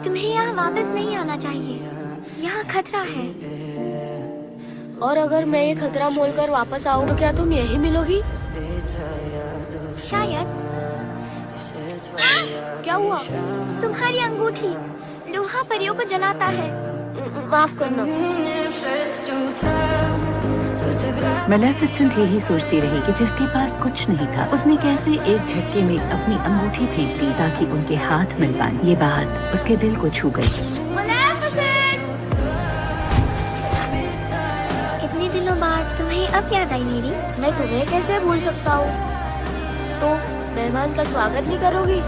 तुम्हें यहाँ वापस नहीं आना चाहिए। यहाँ खतरा है। और अगर मैं ये खतरा मोलकर वापस आऊँ तो क्या तुम यहीं मिलोगी? शायद। क्या हुआ? तुम्हारी अंगूठी लोहा परियों को जलाता है। माफ करना। मेलेफिसेंट यही सोचती रही कि जिसके पास कुछ नहीं था उसने कैसे एक झटके में अपनी अंगूठी फेंक दी ताकि उनके हाथ मिल पाए। ये बात उसके दिल को छू गई। इतने दिनों बाद तुम्हें अब याद आई मेरी? मैं तुम्हें कैसे भूल सकता हूँ? तो मेहमान का स्वागत नहीं करोगी?